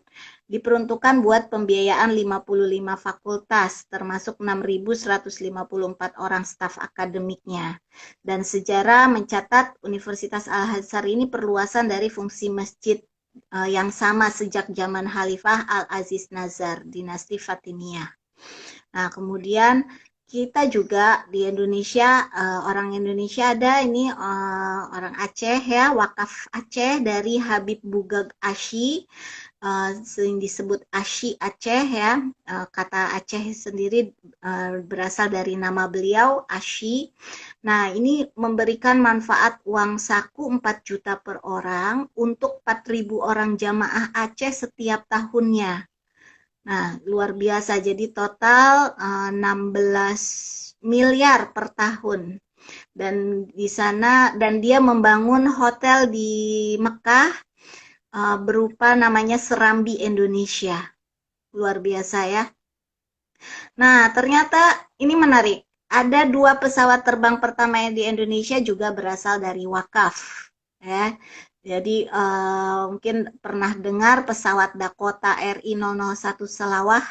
diperuntukkan buat pembiayaan 55 fakultas termasuk 6.154 orang staf akademiknya. Dan sejarah mencatat Universitas Al-Azhar ini perluasan dari fungsi masjid yang sama sejak zaman Khalifah Al-Aziz Nazar, dinasti Fatimiyah. Nah, kemudian kita juga di Indonesia, orang Indonesia ada ini orang Aceh ya, wakaf Aceh dari Habib Bugag Asy, sering disebut Asy Aceh ya. Kata Aceh sendiri berasal dari nama beliau Asy. Nah, ini memberikan manfaat uang saku 4 juta per orang untuk 4.000 orang jamaah Aceh setiap tahunnya. Nah, luar biasa. Jadi total 16 miliar per tahun. Dan di sana dan dia membangun hotel di Mekah berupa namanya Serambi Indonesia. Luar biasa ya. Nah, ternyata ini menarik. Ada 2 pesawat terbang pertama di Indonesia juga berasal dari wakaf. Ya. Jadi mungkin pernah dengar pesawat Dakota RI 001 Selawah.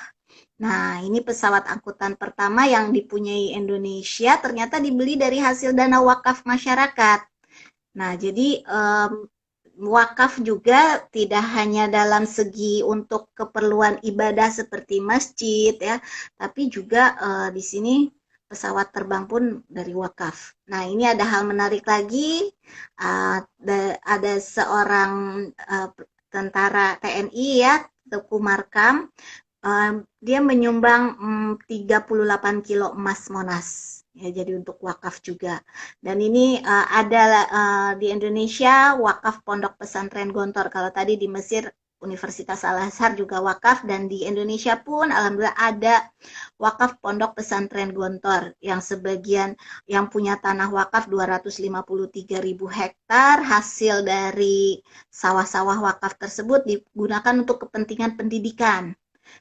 Nah, ini pesawat angkutan pertama yang dipunyai Indonesia ternyata dibeli dari hasil dana wakaf masyarakat. Nah, jadi wakaf juga tidak hanya dalam segi untuk keperluan ibadah seperti masjid ya, tapi juga di sini pesawat terbang pun dari wakaf. Nah, ini ada hal menarik lagi. Ada seorang tentara TNI ya, Teku Markam, dia menyumbang 38 kilo emas Monas ya, jadi untuk wakaf juga. Dan ini ada di Indonesia wakaf Pondok Pesantren Gontor. Kalau tadi di Mesir Universitas Al-Azhar juga wakaf, dan di Indonesia pun alhamdulillah ada wakaf Pondok Pesantren Gontor yang sebagian yang punya tanah wakaf 253.000 hektar. Hasil dari sawah-sawah wakaf tersebut digunakan untuk kepentingan pendidikan.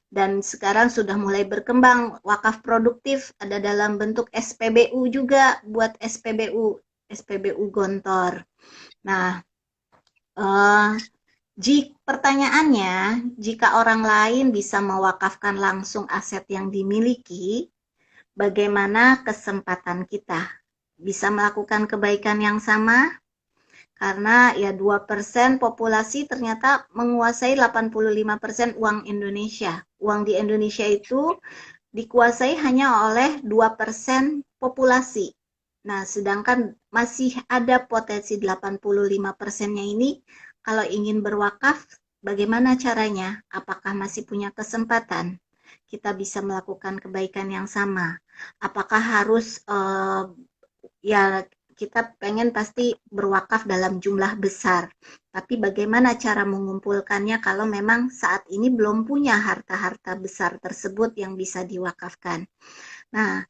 Dan sekarang sudah mulai berkembang wakaf produktif, ada dalam bentuk SPBU juga, buat SPBU Gontor. Nah, pertanyaannya, jika orang lain bisa mewakafkan langsung aset yang dimiliki, bagaimana kesempatan kita bisa melakukan kebaikan yang sama? Karena ya 2% populasi ternyata menguasai 85% uang Indonesia. Uang di Indonesia itu dikuasai hanya oleh 2% populasi. Nah, sedangkan masih ada potensi 85%-nya ini kalau ingin berwakaf, bagaimana caranya? Apakah masih punya kesempatan? Kita bisa melakukan kebaikan yang sama. Apakah harus ya kita pengen pasti berwakaf dalam jumlah besar. Tapi bagaimana cara mengumpulkannya kalau memang saat ini belum punya harta-harta besar tersebut yang bisa diwakafkan. Nah,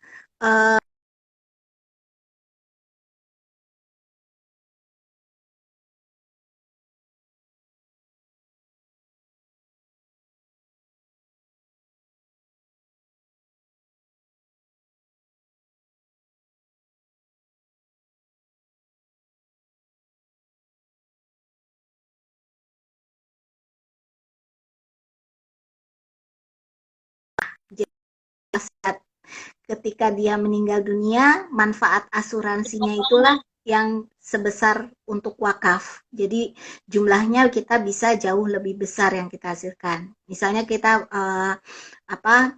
ketika dia meninggal dunia, manfaat asuransinya itulah yang sebesar untuk wakaf. Jadi jumlahnya kita bisa jauh lebih besar yang kita hasilkan. Misalnya kita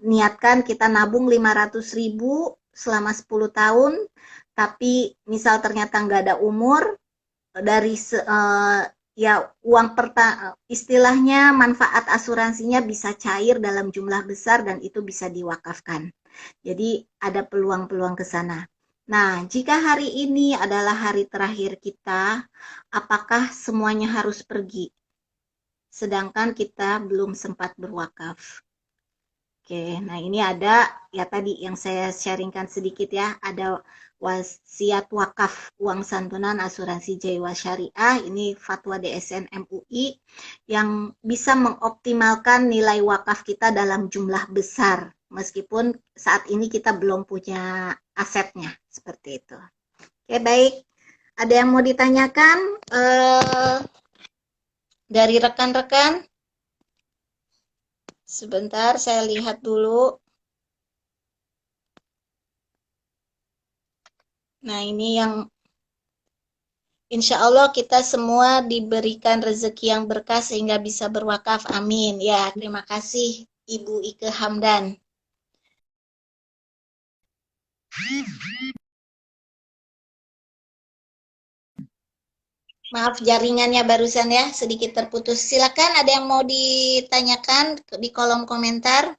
niatkan kita nabung 500.000 selama 10 tahun, tapi misal ternyata nggak ada umur, dari ya uang istilahnya manfaat asuransinya bisa cair dalam jumlah besar dan itu bisa diwakafkan. Jadi ada peluang-peluang ke sana. Nah, jika hari ini adalah hari terakhir kita, apakah semuanya harus pergi? Sedangkan kita belum sempat berwakaf. Oke, nah ini ada ya tadi yang saya sharingkan sedikit ya, ada wasiat wakaf uang santunan asuransi jiwa syariah, ini fatwa DSN MUI yang bisa mengoptimalkan nilai wakaf kita dalam jumlah besar meskipun saat ini kita belum punya asetnya seperti itu. Oke, baik. Ada yang mau ditanyakan dari rekan-rekan? Sebentar, saya lihat dulu. Nah, ini yang insya Allah kita semua diberikan rezeki yang berkah sehingga bisa berwakaf. Amin. Ya, terima kasih Ibu Ike Hamdan. Maaf jaringannya barusan ya, sedikit terputus. Silakan ada yang mau ditanyakan di kolom komentar.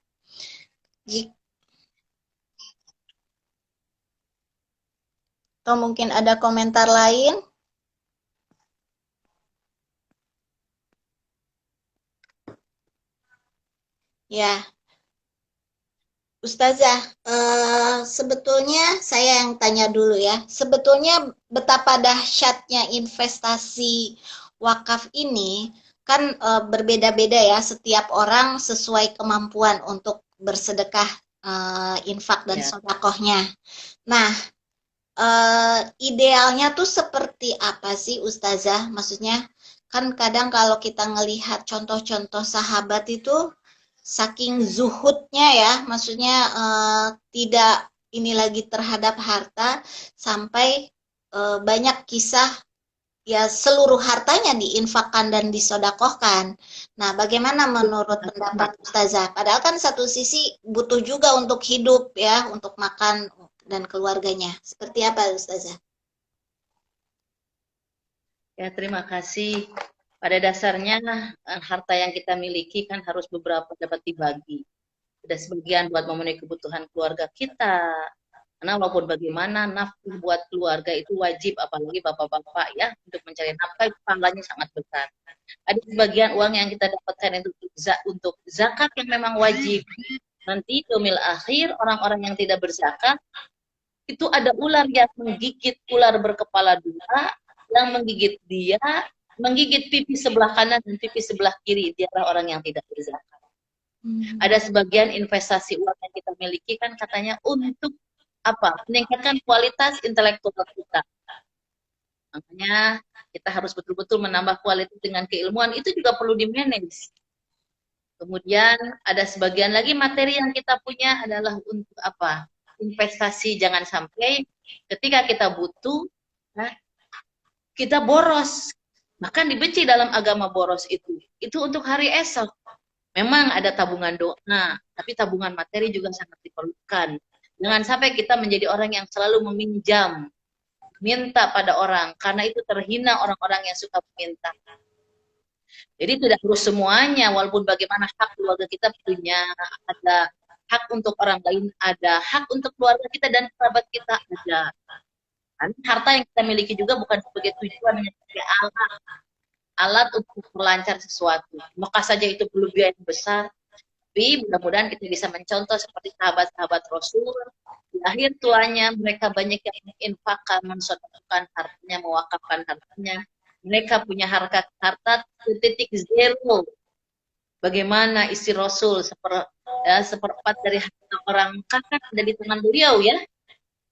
Atau mungkin ada komentar lain. Ya, Ustazah, sebetulnya saya yang tanya dulu ya. Sebetulnya betapa dahsyatnya investasi wakaf ini kan berbeda-beda ya. Setiap orang sesuai kemampuan untuk bersedekah, infak dan sedekahnya. Nah, idealnya tuh seperti apa sih Ustazah? Maksudnya kan kadang kalau kita ngelihat contoh-contoh sahabat itu saking zuhudnya ya, maksudnya tidak ini lagi terhadap harta sampai banyak kisah ya seluruh hartanya diinfakkan dan disodakohkan. Nah, bagaimana menurut pendapat Ustazah? Padahal kan satu sisi butuh juga untuk hidup ya, untuk makan dan keluarganya. Seperti apa Ustazah? Ya, terima kasih. Pada dasarnya harta yang kita miliki kan harus beberapa dapat dibagi. Ada sebagian buat memenuhi kebutuhan keluarga kita. Karena walaupun bagaimana nafkah buat keluarga itu wajib, apalagi bapak-bapak ya, untuk mencari nafkah itu pahalanya sangat besar. Ada sebagian uang yang kita dapatkan untuk zakat yang memang wajib. Nanti yaumil akhir orang-orang yang tidak berzakat itu ada ular yang menggigit, ular berkepala dua yang menggigit dia, menggigit pipi sebelah kanan dan pipi sebelah kiri, dialah orang yang tidak berzakat. Ada sebagian investasi uang yang kita miliki kan katanya untuk apa? Meningkatkan kualitas intelektual kita. Makanya kita harus betul-betul menambah kualitas dengan keilmuan, itu juga perlu di-manage. Kemudian ada sebagian lagi materi yang kita punya adalah untuk apa? Investasi, jangan sampai ketika kita butuh, kita boros. Bahkan dibenci dalam agama boros itu. Itu untuk hari esok. Memang ada tabungan doa, tapi tabungan materi juga sangat diperlukan. Jangan sampai kita menjadi orang yang selalu meminjam, minta pada orang, karena itu terhina orang-orang yang suka meminta. Jadi tidak harus semuanya, walaupun bagaimana hak keluarga kita punya, ada hak untuk orang lain, ada hak untuk keluarga kita dan kerabat kita ada. Harta yang kita miliki juga bukan sebagai tujuan, hanya sebagai alat untuk melancar sesuatu. Maka saja itu perlu biaya yang besar, tapi mudah-mudahan kita bisa mencontoh seperti sahabat-sahabat Rasul. Di akhir tuanya mereka banyak yang menginfakkan, mensedekahkan hartanya, mewakafkan hartanya. Mereka punya harta titik zero. Bagaimana istri Rasul seperempat dari harta orang kakak ada di tangan beliau ya.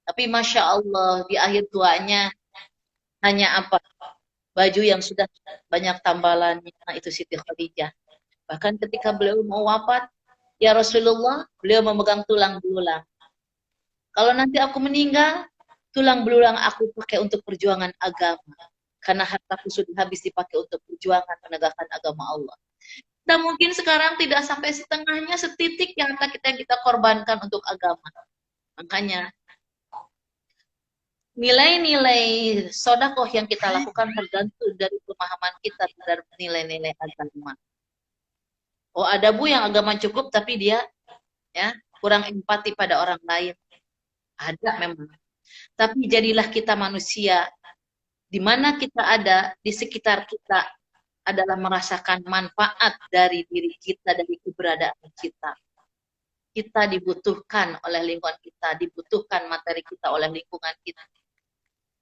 Tapi Masya Allah di akhir tuanya hanya apa? Baju yang sudah banyak tambalannya, itu Siti Khadijah. Bahkan ketika beliau mau wafat, ya Rasulullah, beliau memegang tulang belulang. Kalau nanti aku meninggal, tulang belulang aku pakai untuk perjuangan agama. Karena hartaku sudah habis dipakai untuk perjuangan menegakkan agama Allah. Dan mungkin sekarang tidak sampai setengahnya, setitik yang kita korbankan untuk agama. Makanya nilai-nilai sodakoh yang kita lakukan tergantung dari pemahaman kita terhadap nilai-nilai agama. Oh, ada Bu yang agama cukup tapi dia ya kurang empati pada orang lain. Ada memang. Tapi jadilah kita manusia di mana kita ada, di sekitar kita adalah merasakan manfaat dari diri kita, dari keberadaan kita. Kita dibutuhkan oleh lingkungan kita, dibutuhkan materi kita oleh lingkungan kita.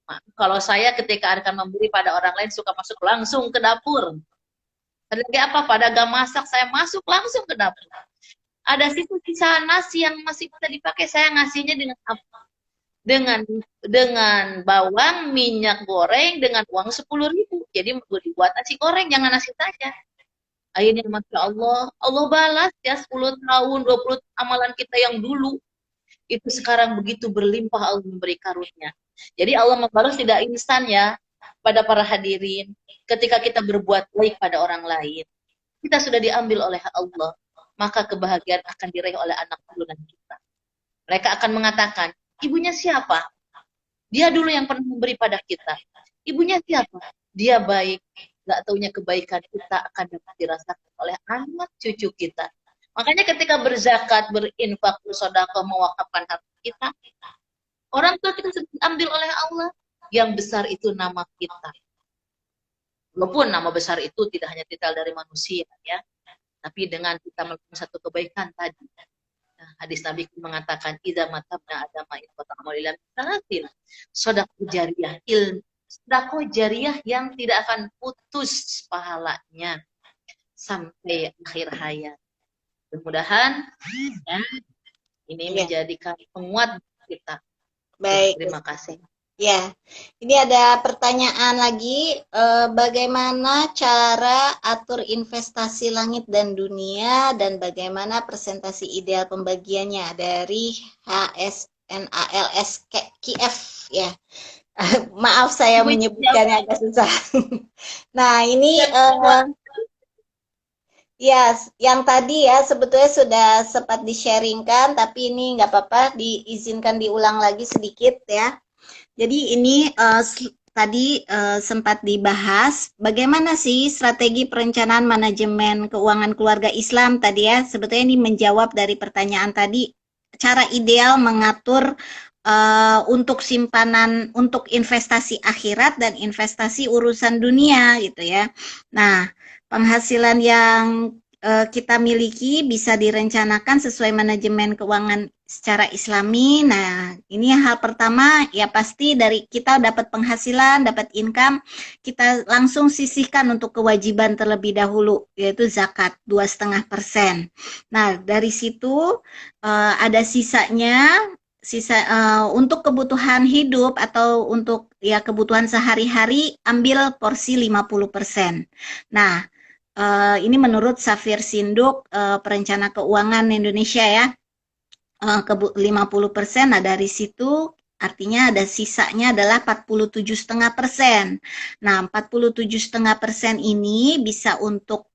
Nah, kalau saya ketika akan memberi pada orang lain suka masuk langsung ke dapur. Lagi apa? Pada gak masak, saya masuk langsung ke dapur. Ada sisa-sisa nasi yang masih bisa dipakai, saya ngasihnya dengan apa? Dengan bawang, minyak goreng, dengan uang 10.000. Jadi dibuat nasi goreng, jangan nasi saja. Akhirnya Masya Allah, Allah balas ya 10 tahun, 20 amalan kita yang dulu. Itu sekarang begitu berlimpah Allah memberi karunia. Jadi Allah membalas tidak instan ya pada para hadirin. Ketika kita berbuat baik pada orang lain, kita sudah diambil oleh Allah. Maka kebahagiaan akan diraih oleh anak turunan kita. Mereka akan mengatakan, ibunya siapa? Dia dulu yang pernah memberi pada kita. Ibunya siapa? Dia baik. Gak taunya kebaikan kita akan dapat dirasakan oleh anak cucu kita. Makanya ketika berzakat, berinfak, bersedekah, mewakafkan harta kita, orang tua kita sudah diambil oleh Allah. Yang besar itu nama kita. Walaupun nama besar itu tidak hanya titel dari manusia, ya, tapi dengan kita melakukan satu kebaikan tadi. Nah, hadis Nabi mengatakan, "Idza matabna adama infata amalilan salatin." Sedekah jariah, sedekah jariah yang tidak akan putus pahalanya sampai akhir hayat. Mudah-mudahan ya, ini menjadikan penguat kita. Baik. Terima kasih. Ya, ini ada pertanyaan lagi, bagaimana cara atur investasi langit dan dunia dan bagaimana presentasi ideal pembagiannya dari HSNALSKF ya. Maaf saya menyebutkannya agak susah. Nah, ini ya, yang tadi ya sebetulnya sudah sempat di-sharingkan, tapi ini nggak apa-apa, diizinkan diulang lagi sedikit ya. Jadi ini tadi sempat dibahas bagaimana sih strategi perencanaan manajemen keuangan keluarga Islam tadi ya. Sebetulnya ini menjawab dari pertanyaan tadi, cara ideal mengatur untuk simpanan, untuk investasi akhirat dan investasi urusan dunia gitu ya. Nah, penghasilan yang kita miliki bisa direncanakan sesuai manajemen keuangan secara Islami. Nah, ini hal pertama ya pasti dari kita dapat penghasilan, dapat income, kita langsung sisihkan untuk kewajiban terlebih dahulu, yaitu zakat 2,5%. Nah, dari situ ada sisanya, untuk kebutuhan hidup atau untuk ya kebutuhan sehari-hari ambil porsi 50%. Nah, ini menurut Safir Sinduk, perencana keuangan Indonesia ya, 50%. Nah, dari situ artinya ada sisanya adalah 47,5%. Nah, 47,5% ini bisa untuk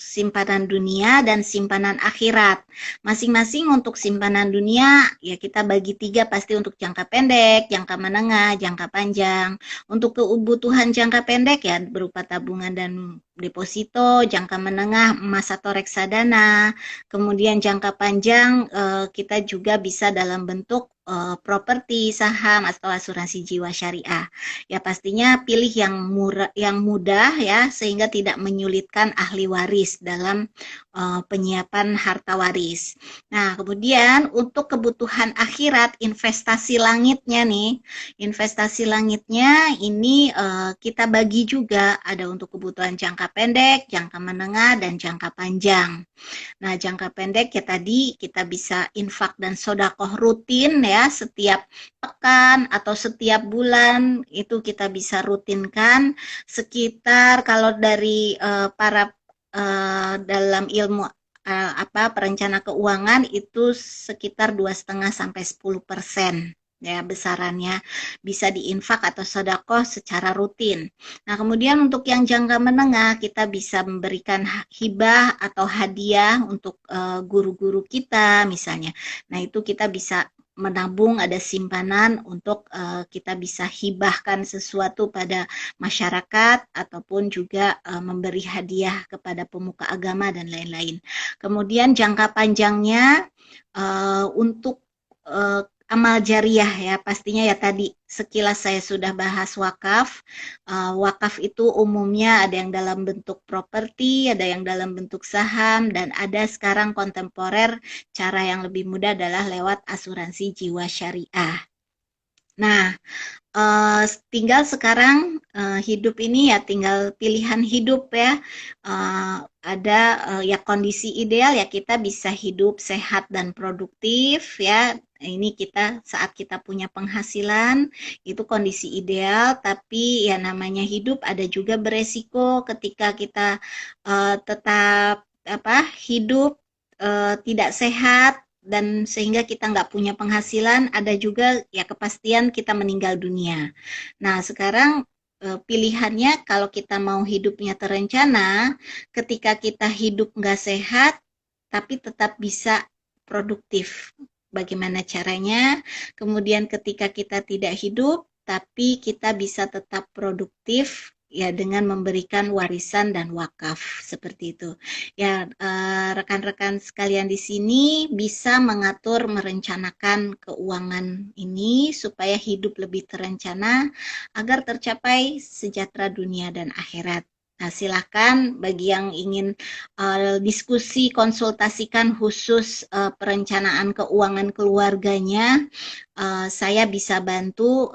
simpanan dunia dan simpanan akhirat. Masing-masing untuk simpanan dunia ya kita bagi 3, pasti untuk jangka pendek, jangka menengah, jangka panjang. Untuk kebutuhan jangka pendek ya berupa tabungan dan deposito, jangka menengah emas atau reksadana, kemudian jangka panjang kita juga bisa dalam bentuk properti, saham atau asuransi jiwa syariah. Ya pastinya pilih yang murah, yang mudah ya sehingga tidak menyulitkan ahli waris dalam penyiapan harta waris. Nah, kemudian untuk kebutuhan akhirat, investasi langitnya nih, investasi langitnya ini kita bagi juga ada untuk kebutuhan jangka pendek, jangka menengah dan jangka panjang. Nah, jangka pendek ya tadi kita bisa infak dan sodakoh rutin ya setiap pekan atau setiap bulan itu kita bisa rutinkan sekitar kalau dari para dalam ilmu perencana keuangan itu sekitar 2,5 sampai 10% ya besarannya, bisa diinfak atau sedekah secara rutin. Nah, kemudian untuk yang jangka menengah kita bisa memberikan hibah atau hadiah untuk guru-guru kita misalnya. Nah, itu kita bisa menabung, ada simpanan untuk kita bisa hibahkan sesuatu pada masyarakat ataupun juga memberi hadiah kepada pemuka agama dan lain-lain. Kemudian jangka panjangnya untuk amal jariah ya, pastinya ya tadi sekilas saya sudah bahas wakaf. Wakaf itu umumnya ada yang dalam bentuk properti, ada yang dalam bentuk saham, dan ada sekarang kontemporer cara yang lebih mudah adalah lewat asuransi jiwa syariah. Nah, tinggal sekarang hidup ini ya tinggal pilihan hidup ya. Ada ya kondisi ideal ya kita bisa hidup sehat dan produktif ya. Ini kita saat kita punya penghasilan itu kondisi ideal, tapi ya namanya hidup ada juga beresiko ketika kita tetap hidup tidak sehat dan sehingga kita nggak punya penghasilan, ada juga ya kepastian kita meninggal dunia. Nah, sekarang pilihannya kalau kita mau hidupnya terencana, ketika kita hidup nggak sehat, tapi tetap bisa produktif. Bagaimana caranya? Kemudian ketika kita tidak hidup, tapi kita bisa tetap produktif, ya dengan memberikan warisan dan wakaf seperti itu. Ya, rekan-rekan sekalian di sini bisa mengatur, merencanakan keuangan ini supaya hidup lebih terencana agar tercapai sejahtera dunia dan akhirat. Nah, silakan bagi yang ingin diskusi, konsultasikan khusus perencanaan keuangan keluarganya, saya bisa bantu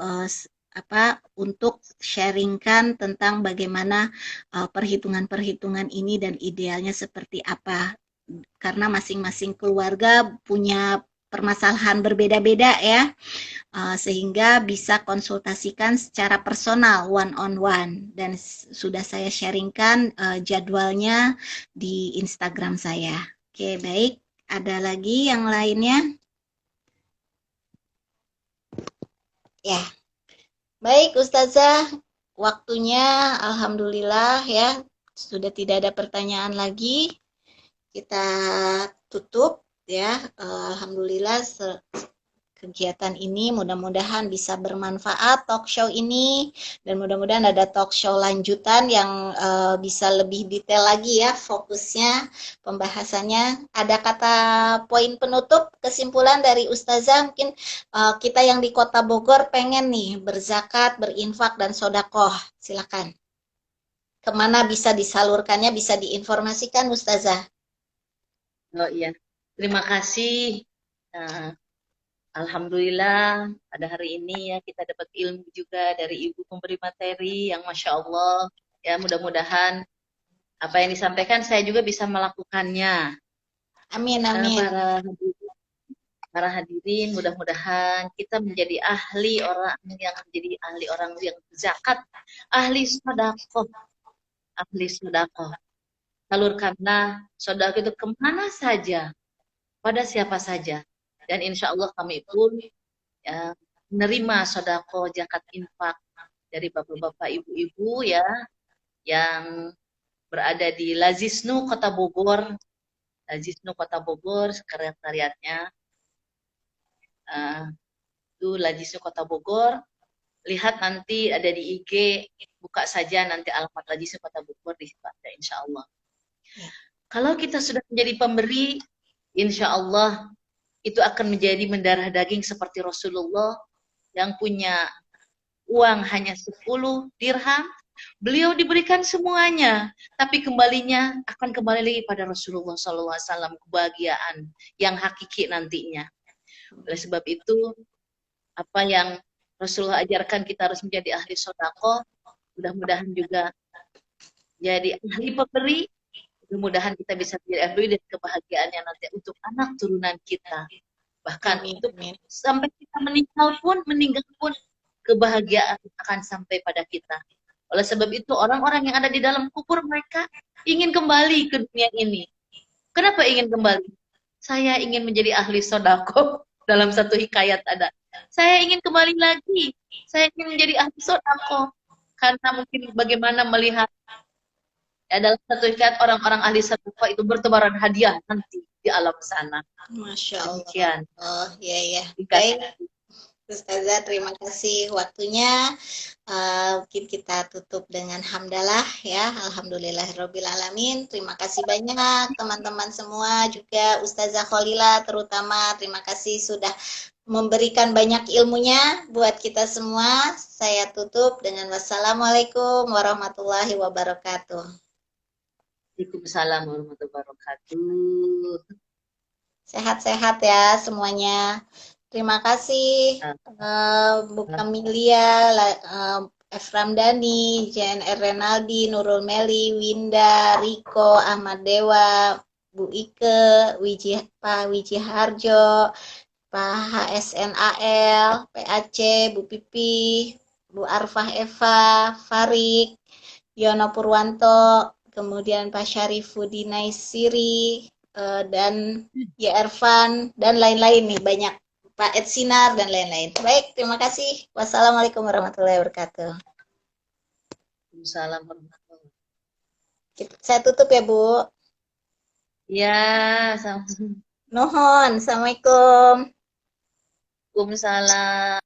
untuk sharingkan tentang bagaimana perhitungan-perhitungan ini dan idealnya seperti apa. Karena masing-masing keluarga punya permasalahan berbeda-beda ya, sehingga bisa konsultasikan secara personal, one on one, dan sudah saya sharingkan jadwalnya di Instagram saya. Oke, baik. Ada lagi yang lainnya? Ya. Baik, Ustazah, waktunya alhamdulillah ya, sudah tidak ada pertanyaan lagi. Kita tutup ya. Alhamdulillah kegiatan ini mudah-mudahan bisa bermanfaat, talk show ini, dan mudah-mudahan ada talk show lanjutan yang bisa lebih detail lagi ya fokusnya pembahasannya. Ada kata poin penutup kesimpulan dari Ustazah, mungkin kita yang di Kota Bogor pengen nih berzakat, berinfak dan sodakoh, silakan. Kemana bisa disalurkannya, bisa diinformasikan Ustazah. Oh iya, terima kasih. Alhamdulillah pada hari ini ya kita dapat ilmu juga dari Ibu pemberi materi yang Masya Allah. Ya mudah-mudahan apa yang disampaikan saya juga bisa melakukannya. Amin, amin. Para hadirin, mudah-mudahan kita menjadi ahli orang yang zakat, ahli sedekah, salurkanlah sedekah itu kemana saja, pada siapa saja, dan insya Allah kami pun ya, menerima sedekah zakat infak dari bapak-bapak ibu-ibu ya yang berada di Lazisnu Kota Bogor, sekretariatnya itu Lazisnu Kota Bogor. Lihat nanti ada di IG, buka saja nanti alamat Lazisnu Kota Bogor di situ ada insya Allah. Ya. Kalau kita sudah menjadi pemberi, insya Allah itu akan menjadi mendarah daging seperti Rasulullah yang punya uang hanya 10 dirham, beliau diberikan semuanya, tapi kembalinya akan kembali lagi pada Rasulullah SAW, kebahagiaan yang hakiki nantinya. Oleh sebab itu, apa yang Rasulullah ajarkan kita harus menjadi ahli sedekah, mudah-mudahan juga jadi ahli pemberi, mudah-mudahan kita bisa menjadi ahli dan kebahagiaannya nanti untuk anak turunan kita. Bahkan itu sampai kita meninggal pun kebahagiaan akan sampai pada kita. Oleh sebab itu orang-orang yang ada di dalam kubur mereka ingin kembali ke dunia ini. Kenapa ingin kembali? Saya ingin menjadi ahli sodako. Dalam satu hikayat ada. Saya ingin kembali lagi. Saya ingin menjadi ahli sodako. Karena mungkin bagaimana melihat ya, dalam satu hikayat orang-orang ahli sodako itu bertebaran hadiah nanti di alam sana. Masya Allah. Demikian. Oh, ya ya. Hikayat. Baik, Ustazah, terima kasih waktunya. Mungkin kita tutup dengan hamdalah ya. Alhamdulillahirabbil alamin. Terima kasih banyak teman-teman semua, juga Ustazah Khalila terutama. Terima kasih sudah memberikan banyak ilmunya buat kita semua. Saya tutup dengan wassalamualaikum warahmatullahi wabarakatuh. Waalaikumsalam warahmatullahi wabarakatuh. Sehat-sehat ya semuanya. Terima kasih Bu Kamilia, F. Ramdhani, JNR Renaldi, Nurul Meli, Winda, Riko, Ahmad Dewa, Bu Ike, Pak Wiji Harjo, Pak HSNAL, PAC, Bu Pipi, Bu Arfah Eva, Farik, Yono Purwanto, kemudian Pak Syarifudin Naisiri, dan Ya Ervan, dan lain-lain nih banyak. Pak Ed Sinar, dan lain-lain. Baik, terima kasih. Wassalamualaikum warahmatullahi wabarakatuh. Waalaikumsalam warahmatullahi wabarakatuh. Saya tutup ya, Bu. Ya, sama-sama. Nuhun. Assalamualaikum. Waalaikumsalam.